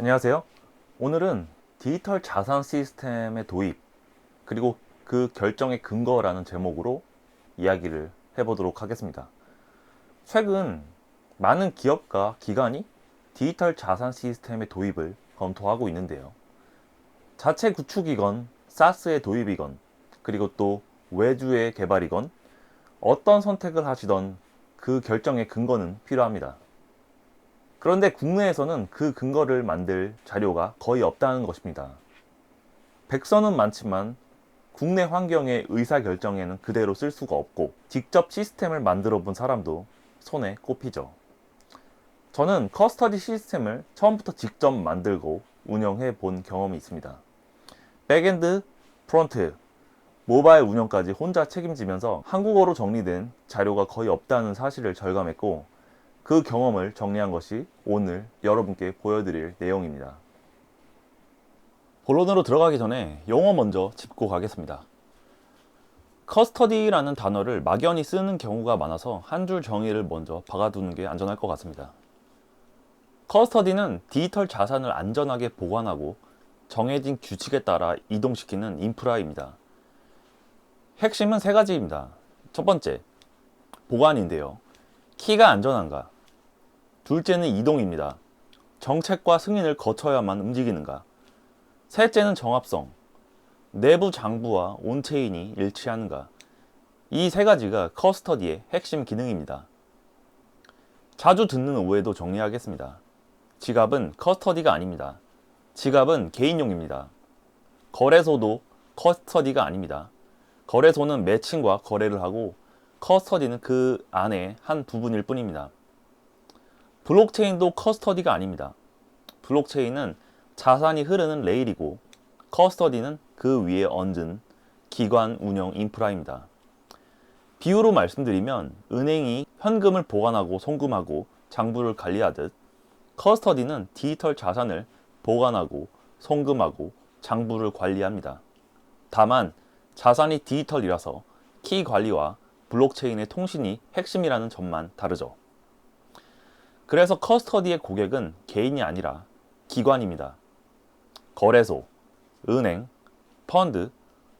안녕하세요. 오늘은 디지털 자산 시스템의 도입, 그리고 그 결정의 근거라는 제목으로 이야기를 해보도록 하겠습니다. 최근 많은 기업과 기관이 디지털 자산 시스템의 도입을 검토하고 있는데요. 자체 구축이건, 사스의 도입이건, 그리고 또 외주의 개발이건, 어떤 선택을 하시던 그 결정의 근거는 필요합니다. 그런데 국내에서는 그 근거를 만들 자료가 거의 없다는 것입니다. 백서는 많지만 국내 환경의 의사결정에는 그대로 쓸 수가 없고, 직접 시스템을 만들어 본 사람도 손에 꼽히죠. 저는 커스터디 시스템을 처음부터 직접 만들고 운영해 본 경험이 있습니다. 백엔드, 프론트, 모바일 운영까지 혼자 책임지면서 한국어로 정리된 자료가 거의 없다는 사실을 절감했고, 그 경험을 정리한 것이 오늘 여러분께 보여드릴 내용입니다. 본론으로 들어가기 전에 용어 먼저 짚고 가겠습니다. 커스터디라는 단어를 막연히 쓰는 경우가 많아서 한 줄 정의를 먼저 박아두는 게 안전할 것 같습니다. 커스터디는 디지털 자산을 안전하게 보관하고 정해진 규칙에 따라 이동시키는 인프라입니다. 핵심은 세 가지입니다. 첫 번째, 보관인데요. 키가 안전한가? 둘째는 이동입니다. 정책과 승인을 거쳐야만 움직이는가? 셋째는 정합성. 내부 장부와 온체인이 일치하는가? 이 세 가지가 커스터디의 핵심 기능입니다. 자주 듣는 오해도 정리하겠습니다. 지갑은 커스터디가 아닙니다. 지갑은 개인용입니다. 거래소도 커스터디가 아닙니다. 거래소는 매칭과 거래를 하고 커스터디는 그 안에 한 부분일 뿐입니다. 블록체인도 커스터디가 아닙니다. 블록체인은 자산이 흐르는 레일이고 커스터디는 그 위에 얹은 기관 운영 인프라입니다. 비유로 말씀드리면 은행이 현금을 보관하고 송금하고 장부를 관리하듯 커스터디는 디지털 자산을 보관하고 송금하고 장부를 관리합니다. 다만 자산이 디지털이라서 키 관리와 블록체인의 통신이 핵심이라는 점만 다르죠. 그래서 커스터디의 고객은 개인이 아니라 기관입니다. 거래소, 은행, 펀드,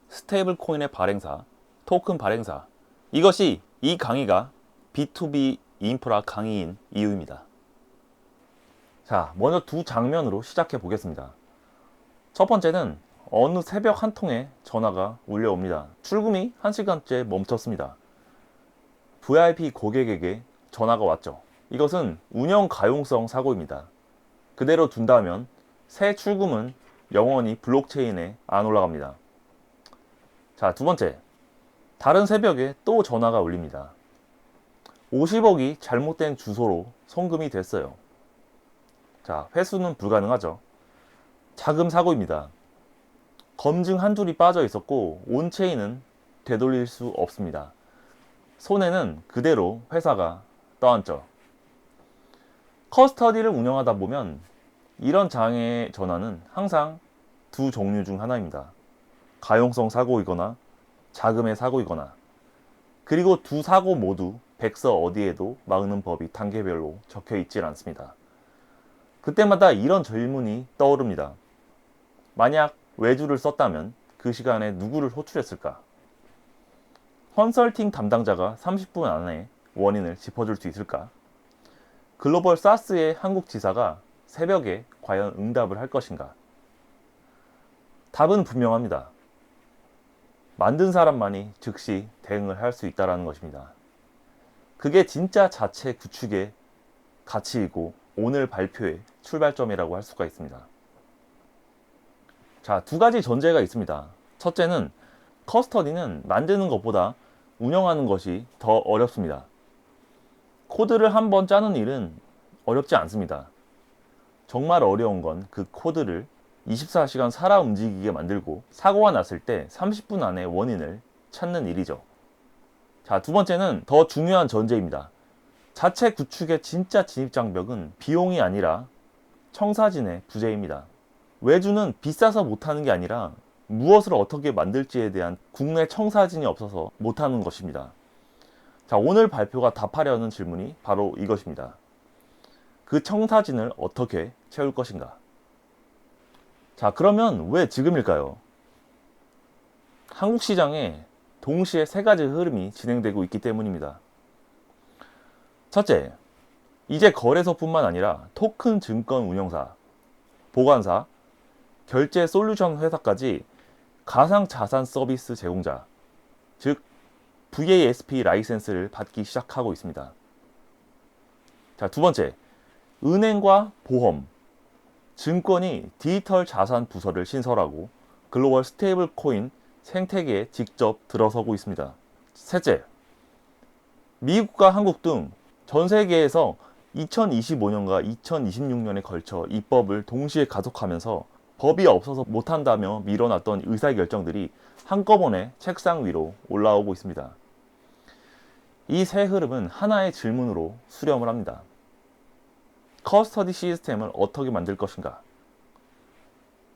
스테이블 코인의 발행사, 토큰 발행사. 이것이 이 강의가 B2B 인프라 강의인 이유입니다. 자, 먼저 두 장면으로 시작해 보겠습니다. 첫 번째는 어느 새벽 한 통의 전화가 울려옵니다. 출금이 1시간째 멈췄습니다. VIP 고객에게 전화가 왔죠. 이것은 운영 가용성 사고입니다. 그대로 둔다면 새 출금은 영원히 블록체인에 안 올라갑니다. 자, 두 번째. 다른 새벽에 또 전화가 울립니다. 50억이 잘못된 주소로 송금이 됐어요. 자, 회수는 불가능하죠. 자금 사고입니다. 검증 한 줄이 빠져 있었고 온체인은 되돌릴 수 없습니다. 손해는 그대로 회사가 떠안죠. 커스터디를 운영하다 보면 이런 장애의 전환은 항상 두 종류 중 하나입니다. 가용성 사고이거나 자금의 사고이거나, 그리고 두 사고 모두 백서 어디에도 막는 법이 단계별로 적혀 있질 않습니다. 그때마다 이런 질문이 떠오릅니다. 만약 외주를 썼다면 그 시간에 누구를 호출했을까? 컨설팅 담당자가 30분 안에 원인을 짚어줄 수 있을까? 글로벌 사스의 한국 지사가 새벽에 과연 응답을 할 것인가? 답은 분명합니다. 만든 사람만이 즉시 대응을 할 수 있다는 것입니다. 그게 진짜 자체 구축의 가치이고 오늘 발표의 출발점이라고 할 수가 있습니다. 자, 두 가지 전제가 있습니다. 첫째는 커스터디는 만드는 것보다 운영하는 것이 더 어렵습니다. 코드를 한번 짜는 일은 어렵지 않습니다. 정말 어려운 건 그 코드를 24시간 살아 움직이게 만들고 사고가 났을 때 30분 안에 원인을 찾는 일이죠. 자, 두 번째는 더 중요한 전제입니다. 자체 구축의 진짜 진입장벽은 비용이 아니라 청사진의 부재입니다. 외주는 비싸서 못하는 게 아니라 무엇을 어떻게 만들지에 대한 국내 청사진이 없어서 못하는 것입니다. 자, 오늘 발표가 답하려는 질문이 바로 이것입니다. 그 청사진을 어떻게 채울 것인가? 자, 그러면 왜 지금일까요? 한국 시장에 동시에 세 가지 흐름이 진행되고 있기 때문입니다. 첫째, 이제 거래소뿐만 아니라 토큰 증권 운용사, 보관사, 결제 솔루션 회사까지 가상자산 서비스 제공자, 즉 VASP 라이센스를 받기 시작하고 있습니다. 자, 두 번째, 은행과 보험, 증권이 디지털 자산 부서를 신설하고 글로벌 스테이블 코인 생태계에 직접 들어서고 있습니다. 셋째, 미국과 한국 등 전 세계에서 2025년과 2026년에 걸쳐 입법을 동시에 가속하면서 법이 없어서 못한다며 밀어놨던 의사결정들이 한꺼번에 책상 위로 올라오고 있습니다. 이 세 흐름은 하나의 질문으로 수렴을 합니다. 커스터디 시스템을 어떻게 만들 것인가?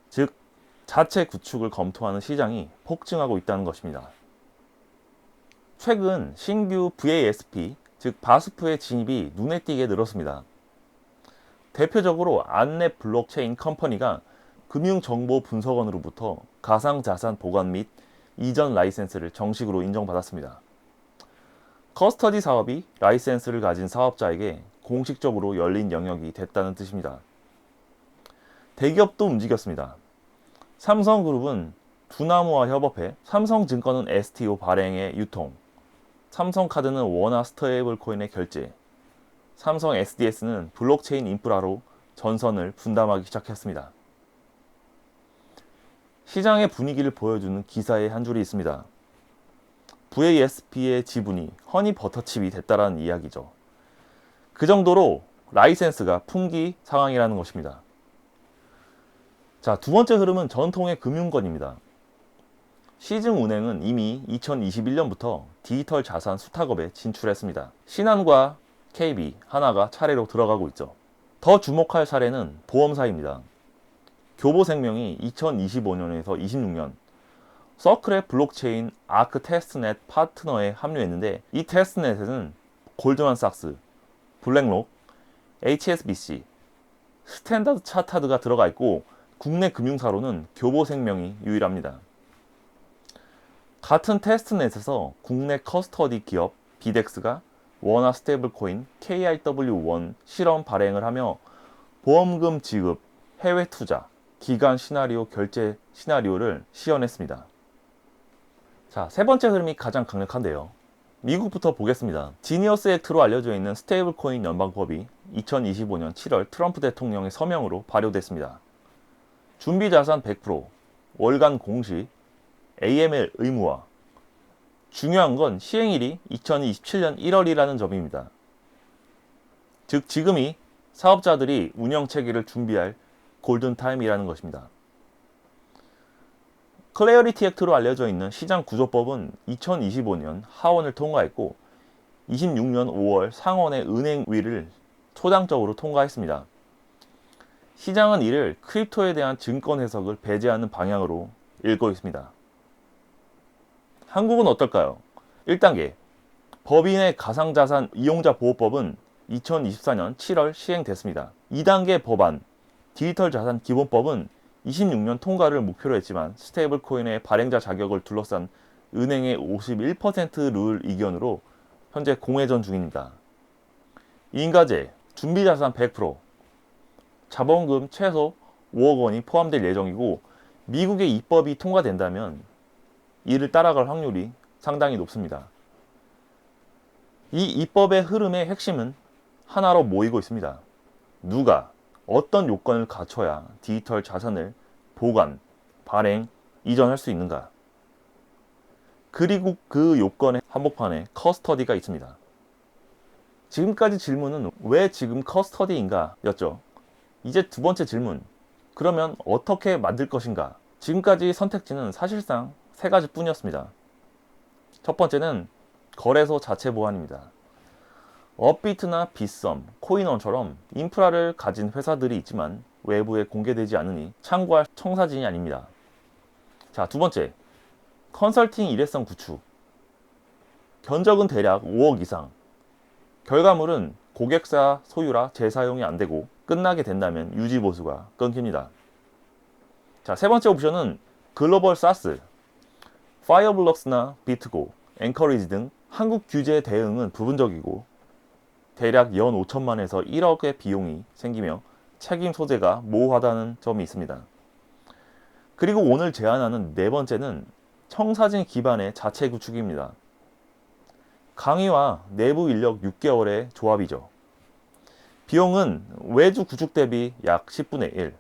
즉, 자체 구축을 검토하는 시장이 폭증하고 있다는 것입니다. 최근 신규 VASP, 즉 바스프의 진입이 눈에 띄게 늘었습니다. 대표적으로 안랩 블록체인 컴퍼니가 금융정보분석원으로부터 가상자산 보관 및 이전 라이센스를 정식으로 인정받았습니다. 커스터디 사업이 라이센스를 가진 사업자에게 공식적으로 열린 영역이 됐다는 뜻입니다. 대기업도 움직였습니다. 삼성그룹은 두나무와 협업해 삼성증권은 STO 발행의 유통, 삼성카드는 원화 스테이블 코인의 결제, 삼성 SDS는 블록체인 인프라로 전선을 분담하기 시작했습니다. 시장의 분위기를 보여주는 기사의 한 줄이 있습니다. VASP의 지분이 허니버터칩이 됐다라는 이야기죠. 그 정도로 라이센스가 풍기 상황이라는 것입니다. 자, 두 번째 흐름은 전통의 금융권입니다. 시중은행은 이미 2021년부터 디지털 자산 수탁업에 진출했습니다. 신한과 KB, 하나가 차례로 들어가고 있죠. 더 주목할 사례는 보험사입니다. 교보생명이 2025년에서 26년 서클의 블록체인 아크 테스트넷 파트너에 합류했는데, 이 테스트넷에는 골드만삭스, 블랙록, HSBC, 스탠다드 차타드가 들어가 있고 국내 금융사로는 교보생명이 유일합니다. 같은 테스트넷에서 국내 커스터디 기업 비덱스가 원화 스테이블코인 KIW1 실험 발행을 하며 보험금 지급, 해외 투자, 기간 시나리오 결제 시나리오를 시연했습니다. 자, 세 번째 흐름이 가장 강력한데요. 미국부터 보겠습니다. 지니어스 액트로 알려져 있는 스테이블코인 연방법이 2025년 7월 트럼프 대통령의 서명으로 발효됐습니다. 준비자산 100%, 월간 공시, AML 의무화. 중요한 건 시행일이 2027년 1월이라는 점입니다. 즉, 지금이 사업자들이 운영 체계를 준비할 골든타임이라는 것입니다. 클레어리티 액트로 알려져 있는 시장 구조법은 2025년 하원을 통과했고 26년 5월 상원의 은행위를 초당적으로 통과했습니다. 시장은 이를 크립토에 대한 증권 해석을 배제하는 방향으로 읽고 있습니다. 한국은 어떨까요? 1단계 법인의 가상자산 이용자 보호법은 2024년 7월 시행됐습니다. 2단계 법안 디지털 자산 기본법은 26년 통과를 목표로 했지만 스테이블 코인의 발행자 자격을 둘러싼 은행의 51%룰 이견으로 현재 공회전 중입니다. 인가제, 준비자산 100%, 자본금 최소 5억 원이 포함될 예정이고 미국의 입법이 통과된다면 이를 따라갈 확률이 상당히 높습니다. 이 입법의 흐름의 핵심은 하나로 모이고 있습니다. 누가 어떤 요건을 갖춰야 디지털 자산을 보관, 발행, 이전할 수 있는가? 그리고 그 요건의 한복판에 커스터디가 있습니다. 지금까지 질문은 왜 지금 커스터디인가 였죠. 이제 두 번째 질문, 그러면 어떻게 만들 것인가? 지금까지 선택지는 사실상 세 가지 뿐이었습니다. 첫 번째는 거래소 자체 보안입니다. 업비트나 빗썸, 코인원처럼 인프라를 가진 회사들이 있지만 외부에 공개되지 않으니 참고할 청사진이 아닙니다. 자, 두 번째, 컨설팅 일회성 구축. 견적은 대략 5억 이상. 결과물은 고객사 소유라 재사용이 안 되고 끝나게 된다면 유지 보수가 끊깁니다. 자, 세 번째 옵션은 글로벌 SaaS, 파이어블럭스나 비트고, 앵커리지 등 한국 규제 대응은 부분적이고 대략 연 5천만에서 1억의 비용이 생기며 책임 소재가 모호하다는 점이 있습니다. 그리고 오늘 제안하는 네 번째는 청사진 기반의 자체 구축입니다. 강의와 내부 인력 6개월의 조합이죠. 비용은 외주 구축 대비 약 10분의 1.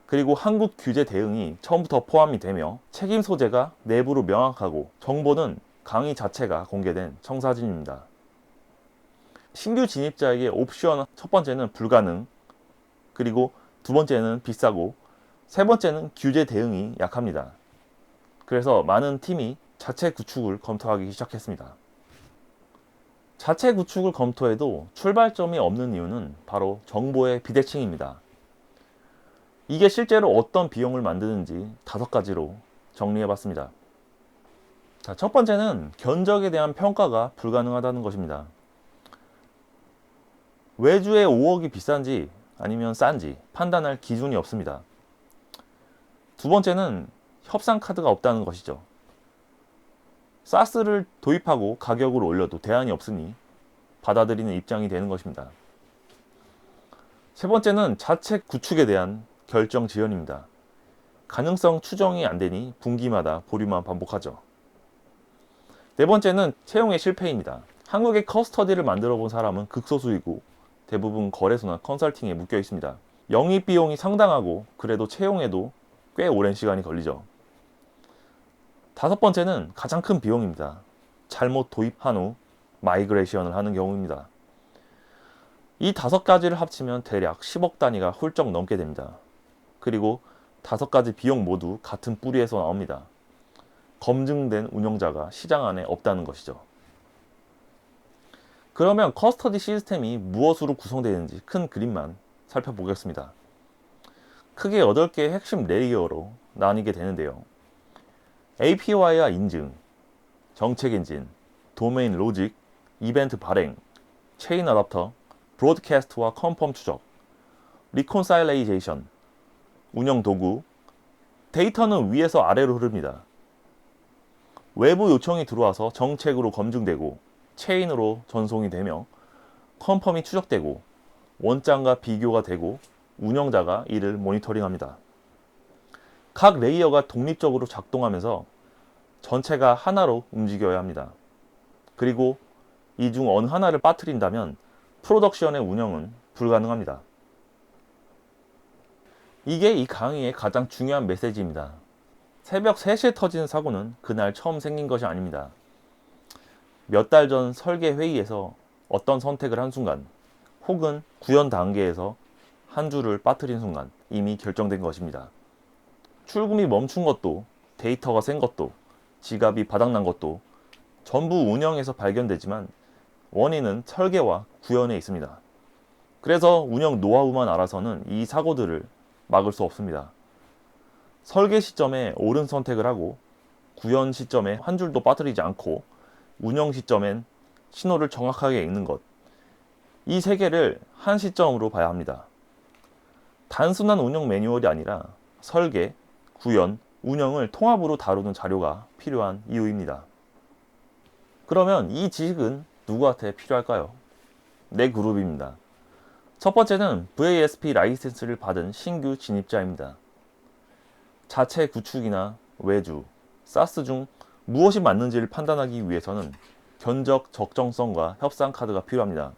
그리고 한국 규제 대응이 처음부터 포함이 되며 책임 소재가 내부로 명확하고 정보는 강의 자체가 공개된 청사진입니다. 신규 진입자에게 옵션 첫 번째는 불가능, 그리고 두 번째는 비싸고 세 번째는 규제 대응이 약합니다. 그래서 많은 팀이 자체 구축을 검토하기 시작했습니다. 자체 구축을 검토해도 출발점이 없는 이유는 바로 정보의 비대칭입니다. 이게 실제로 어떤 비용을 만드는지 5가지로 정리해봤습니다. 자, 첫 번째는 견적에 대한 평가가 불가능하다는 것입니다. 외주의 5억이 비싼지 아니면 싼지 판단할 기준이 없습니다. 두 번째는 협상 카드가 없다는 것이죠. 사스를 도입하고 가격을 올려도 대안이 없으니 받아들이는 입장이 되는 것입니다. 세 번째는 자체 구축에 대한 결정 지연입니다. 가능성 추정이 안 되니 분기마다 보류만 반복하죠. 네 번째는 채용의 실패입니다. 한국의 커스터디를 만들어 본 사람은 극소수이고 대부분 거래소나 컨설팅에 묶여 있습니다. 영입 비용이 상당하고 그래도 채용에도 꽤 오랜 시간이 걸리죠. 다섯 번째는 가장 큰 비용입니다. 잘못 도입한 후 마이그레이션을 하는 경우입니다. 이 5가지를 합치면 대략 10억 단위가 훌쩍 넘게 됩니다. 그리고 5가지 비용 모두 같은 뿌리에서 나옵니다. 검증된 운영자가 시장 안에 없다는 것이죠. 그러면 커스터디 시스템이 무엇으로 구성되는지 큰 그림만 살펴보겠습니다. 크게 8개의 핵심 레이어로 나뉘게 되는데요. API와 인증, 정책 엔진, 도메인 로직, 이벤트 발행, 체인 어댑터, 브로드캐스트와 컨펌 추적, 리콘사일레이제이션, 운영 도구, 데이터는 위에서 아래로 흐릅니다. 외부 요청이 들어와서 정책으로 검증되고 체인으로 전송이 되며 컨펌이 추적되고 원장과 비교가 되고 운영자가 이를 모니터링합니다. 각 레이어가 독립적으로 작동하면서 전체가 하나로 움직여야 합니다. 그리고 이 중 어느 하나를 빠뜨린다면 프로덕션의 운영은 불가능합니다. 이게 이 강의의 가장 중요한 메시지입니다. 새벽 3시에 터지는 사고는 그날 처음 생긴 것이 아닙니다. 몇 달 전 설계 회의에서 어떤 선택을 한 순간 혹은 구현 단계에서 한 줄을 빠뜨린 순간 이미 결정된 것입니다. 출금이 멈춘 것도 데이터가 센 것도 지갑이 바닥난 것도 전부 운영에서 발견되지만 원인은 설계와 구현에 있습니다. 그래서 운영 노하우만 알아서는 이 사고들을 막을 수 없습니다. 설계 시점에 옳은 선택을 하고 구현 시점에 한 줄도 빠뜨리지 않고 운영 시점엔 신호를 정확하게 읽는 것. 이 세 개를 한 시점으로 봐야 합니다. 단순한 운영 매뉴얼이 아니라 설계, 구현, 운영을 통합으로 다루는 자료가 필요한 이유입니다. 그러면 이 지식은 누구한테 필요할까요? 네 그룹입니다. 첫 번째는 VASP 라이센스를 받은 신규 진입자입니다. 자체 구축이나 외주, 사스 중 무엇이 맞는지를 판단하기 위해서는 견적 적정성과 협상 카드가 필요합니다.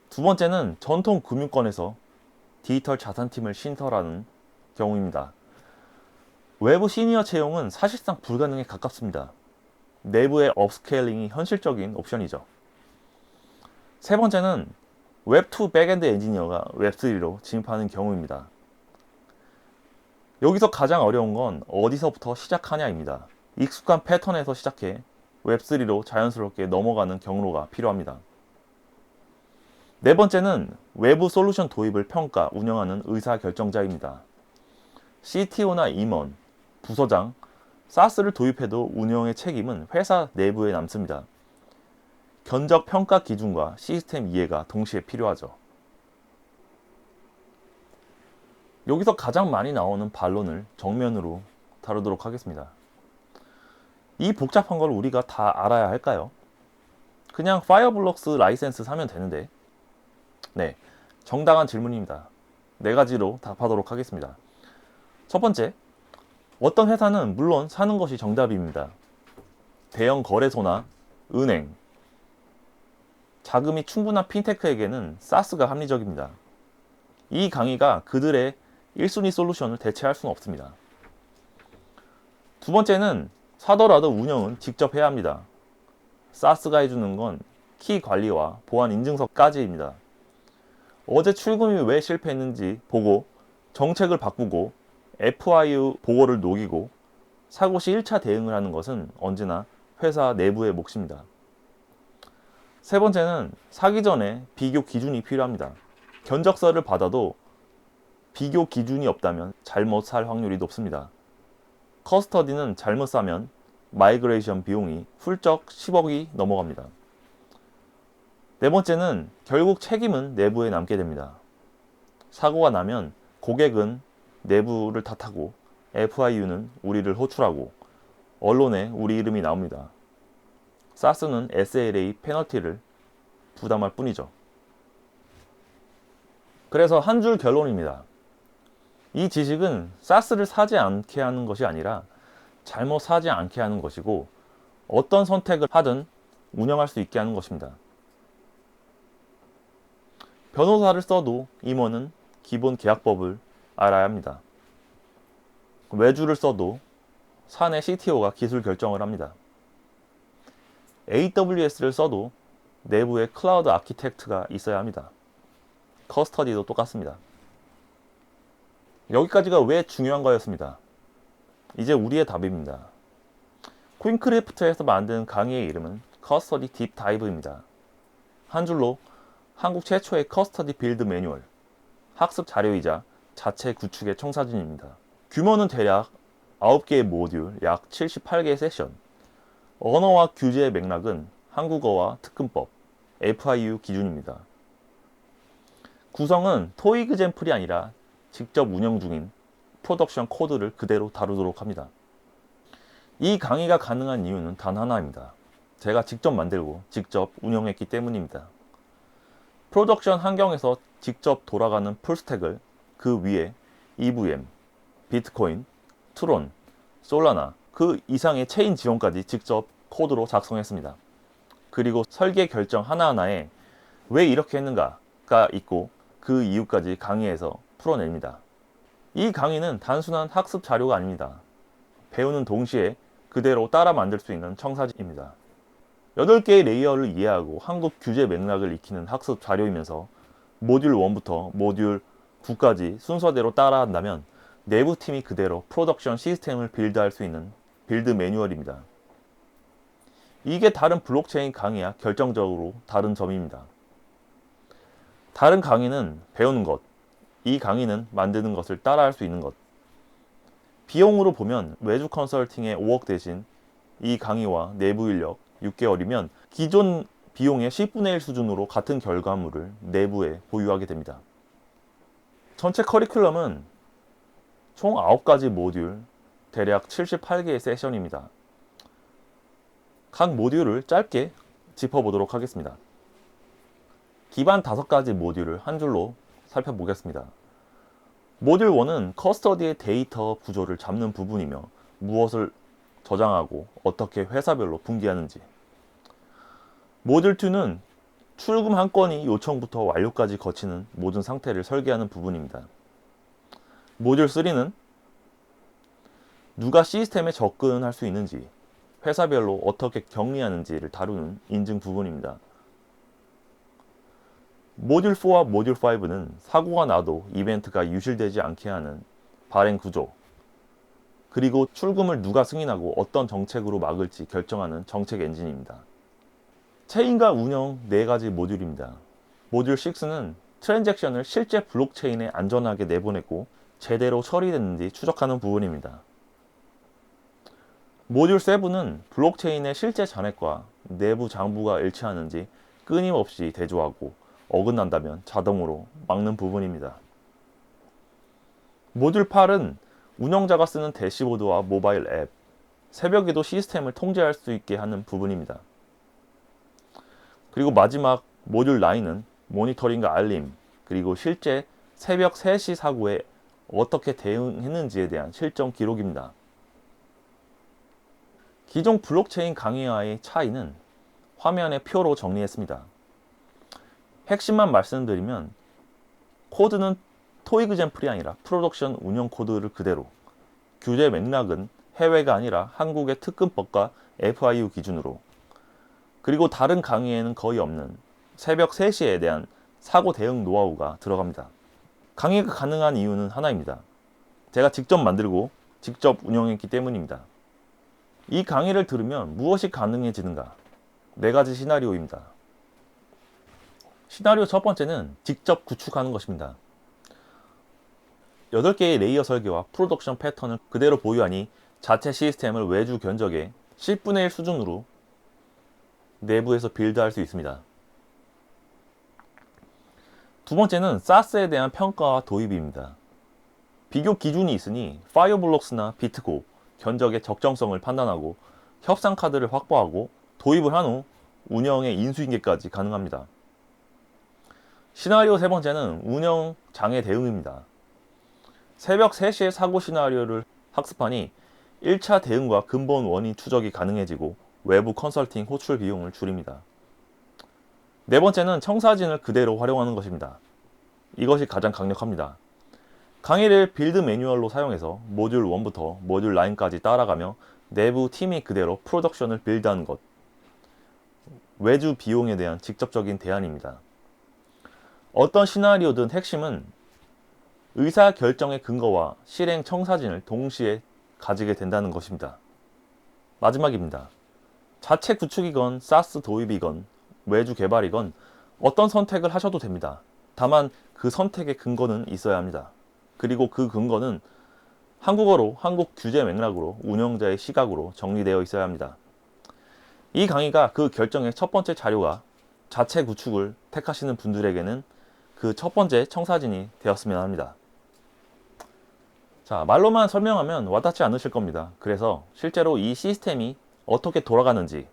두 번째는 전통 금융권에서 디지털 자산팀을 신설하는 경우입니다. 외부 시니어 채용은 사실상 불가능에 가깝습니다. 내부의 업스케일링이 현실적인 옵션이죠. 세 번째는 웹2 백엔드 엔지니어가 웹3로 진입하는 경우입니다. 여기서 가장 어려운 건 어디서부터 시작하냐입니다. 익숙한 패턴에서 시작해 웹3로 자연스럽게 넘어가는 경로가 필요합니다. 네 번째는 외부 솔루션 도입을 평가, 운영하는 의사결정자입니다. CTO나 임원, 부서장, 사스를 도입해도 운영의 책임은 회사 내부에 남습니다. 견적 평가 기준과 시스템 이해가 동시에 필요하죠. 여기서 가장 많이 나오는 반론을 정면으로 다루도록 하겠습니다. 이 복잡한 걸 우리가 다 알아야 할까요? 그냥 파이어블록스 라이센스 사면 되는데. 네, 정당한 질문입니다. 네 가지로 답하도록 하겠습니다. 첫 번째, 어떤 회사는 물론 사는 것이 정답입니다. 대형 거래소나 은행, 자금이 충분한 핀테크에게는 사스가 합리적입니다. 이 강의가 그들의 1순위 솔루션을 대체할 수는 없습니다. 두 번째는 사더라도 운영은 직접 해야 합니다. 사스가 해주는 건 키 관리와 보안 인증서까지입니다. 어제 출금이 왜 실패했는지 보고 정책을 바꾸고 FIU 보고를 녹이고 사고 시 1차 대응을 하는 것은 언제나 회사 내부의 몫입니다. 세 번째는 사기 전에 비교 기준이 필요합니다. 견적서를 받아도 비교 기준이 없다면 잘못 살 확률이 높습니다. 커스터디는 잘못 사면 마이그레이션 비용이 훌쩍 10억이 넘어갑니다. 네 번째는 결국 책임은 내부에 남게 됩니다. 사고가 나면 고객은 내부를 탓하고 FIU는 우리를 호출하고 언론에 우리 이름이 나옵니다. 사스는 SLA 페널티를 부담할 뿐이죠. 그래서 한 줄 결론입니다. 이 지식은 사스를 사지 않게 하는 것이 아니라 잘못 사지 않게 하는 것이고 어떤 선택을 하든 운영할 수 있게 하는 것입니다. 변호사를 써도 임원은 기본 계약법을 알아야 합니다. 외주를 써도 사내 CTO가 기술 결정을 합니다. AWS를 써도 내부에 클라우드 아키텍트가 있어야 합니다. 커스터디도 똑같습니다. 여기까지가 왜 중요한 거였습니다. 이제 우리의 답입니다. 퀸크래프트에서 만든 강의의 이름은 커스터디 딥 다이브입니다. 한 줄로 한국 최초의 커스터디 빌드 매뉴얼, 학습 자료이자 자체 구축의 청사진입니다. 규모는 대략 9개의 모듈, 약 78개의 세션. 언어와 규제의 맥락은 한국어와 특근법, FIU 기준입니다. 구성은 토익 젠플이 아니라 직접 운영 중인 프로덕션 코드를 그대로 다루도록 합니다. 이 강의가 가능한 이유는 단 하나입니다. 제가 직접 만들고 직접 운영했기 때문입니다. 프로덕션 환경에서 직접 돌아가는 풀스택을 그 위에 EVM, 비트코인, 트론, 솔라나 그 이상의 체인 지원까지 직접 코드로 작성했습니다. 그리고 설계 결정 하나하나에 왜 이렇게 했는가가 있고 그 이유까지 강의에서 풀어냅니다. 이 강의는 단순한 학습 자료가 아닙니다. 배우는 동시에 그대로 따라 만들 수 있는 청사진입니다. 8개의 레이어를 이해하고 한국 규제 맥락을 익히는 학습 자료이면서 모듈 1부터 모듈 9까지 순서대로 따라한다면 내부 팀이 그대로 프로덕션 시스템을 빌드할 수 있는 빌드 매뉴얼입니다. 이게 다른 블록체인 강의와 결정적으로 다른 점입니다. 다른 강의는 배우는 것, 이 강의는 만드는 것을 따라할 수 있는 것. 비용으로 보면 외주 컨설팅의 5억 대신 이 강의와 내부 인력 6개월이면 기존 비용의 10분의 1 수준으로 같은 결과물을 내부에 보유하게 됩니다. 전체 커리큘럼은 총 9가지 모듈, 대략 78개의 세션입니다. 각 모듈을 짧게 짚어보도록 하겠습니다. 기반 5가지 모듈을 한 줄로 살펴보겠습니다. 모듈 1은 커스터디의 데이터 구조를 잡는 부분이며 무엇을 저장하고 어떻게 회사별로 분기하는지. 모듈 2는 출금 한 건이 요청부터 완료까지 거치는 모든 상태를 설계하는 부분입니다. 모듈 3는 누가 시스템에 접근할 수 있는지, 회사별로 어떻게 격리하는지를 다루는 인증 부분입니다. 모듈 4와 모듈 5는 사고가 나도 이벤트가 유실되지 않게 하는 발행 구조, 그리고 출금을 누가 승인하고 어떤 정책으로 막을지 결정하는 정책 엔진입니다. 체인과 운영 4가지 모듈입니다. 모듈 6는 트랜잭션을 실제 블록체인에 안전하게 내보내고 제대로 처리됐는지 추적하는 부분입니다. 모듈 7은 블록체인의 실제 잔액과 내부 장부가 일치하는지 끊임없이 대조하고 어긋난다면 자동으로 막는 부분입니다. 모듈 8은 운영자가 쓰는 대시보드와 모바일 앱, 새벽에도 시스템을 통제할 수 있게 하는 부분입니다. 그리고 마지막 모듈 9은 모니터링과 알림, 그리고 실제 새벽 3시 사고에 어떻게 대응했는지에 대한 실전 기록입니다. 기존 블록체인 강의와의 차이는 화면에 표로 정리했습니다. 핵심만 말씀드리면 코드는 토익젠플이 아니라 프로덕션 운영 코드를 그대로, 규제 맥락은 해외가 아니라 한국의 특근법과 FIU 기준으로, 그리고 다른 강의에는 거의 없는 새벽 3시에 대한 사고 대응 노하우가 들어갑니다. 강의가 가능한 이유는 하나입니다. 제가 직접 만들고 직접 운영했기 때문입니다. 이 강의를 들으면 무엇이 가능해지는가? 4가지 시나리오입니다. 시나리오 첫 번째는 직접 구축하는 것입니다. 8개의 레이어 설계와 프로덕션 패턴을 그대로 보유하니 자체 시스템을 외주 견적의 10분의 1 수준으로 내부에서 빌드할 수 있습니다. 두 번째는 SaaS에 대한 평가와 도입입니다. 비교 기준이 있으니 파이어블록스나 비트고 견적의 적정성을 판단하고 협상 카드를 확보하고 도입을 한 후 운영의 인수인계까지 가능합니다. 시나리오 세 번째는 운영 장애 대응입니다. 새벽 3시에 사고 시나리오를 학습하니 1차 대응과 근본 원인 추적이 가능해지고 외부 컨설팅 호출 비용을 줄입니다. 네 번째는 청사진을 그대로 활용하는 것입니다. 이것이 가장 강력합니다. 강의를 빌드 매뉴얼로 사용해서 모듈 1부터 모듈 9까지 따라가며 내부 팀이 그대로 프로덕션을 빌드하는 것. 외주 비용에 대한 직접적인 대안입니다. 어떤 시나리오든 핵심은 의사결정의 근거와 실행 청사진을 동시에 가지게 된다는 것입니다. 마지막입니다. 자체 구축이건 SaaS 도입이건 외주 개발이건 어떤 선택을 하셔도 됩니다. 다만 그 선택의 근거는 있어야 합니다. 그리고 그 근거는 한국어로 한국 규제 맥락으로 운영자의 시각으로 정리되어 있어야 합니다. 이 강의가 그 결정의 첫 번째 자료가 자체 구축을 택하시는 분들에게는 그 첫 번째 청사진이 되었으면 합니다. 자, 말로만 설명하면 와닿지 않으실 겁니다. 그래서 실제로 이 시스템이 어떻게 돌아가는지,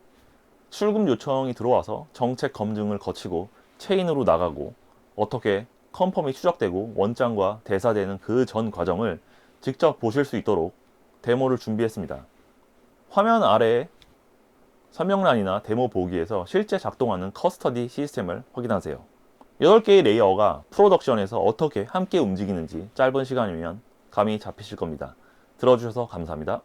출금 요청이 들어와서 정책 검증을 거치고 체인으로 나가고 어떻게 컨펌이 추적되고 원장과 대사되는 그 전 과정을 직접 보실 수 있도록 데모를 준비했습니다. 화면 아래에 설명란이나 데모 보기에서 실제 작동하는 커스터디 시스템을 확인하세요. 8개의 레이어가 프로덕션에서 어떻게 함께 움직이는지 짧은 시간이면 감이 잡히실 겁니다. 들어주셔서 감사합니다.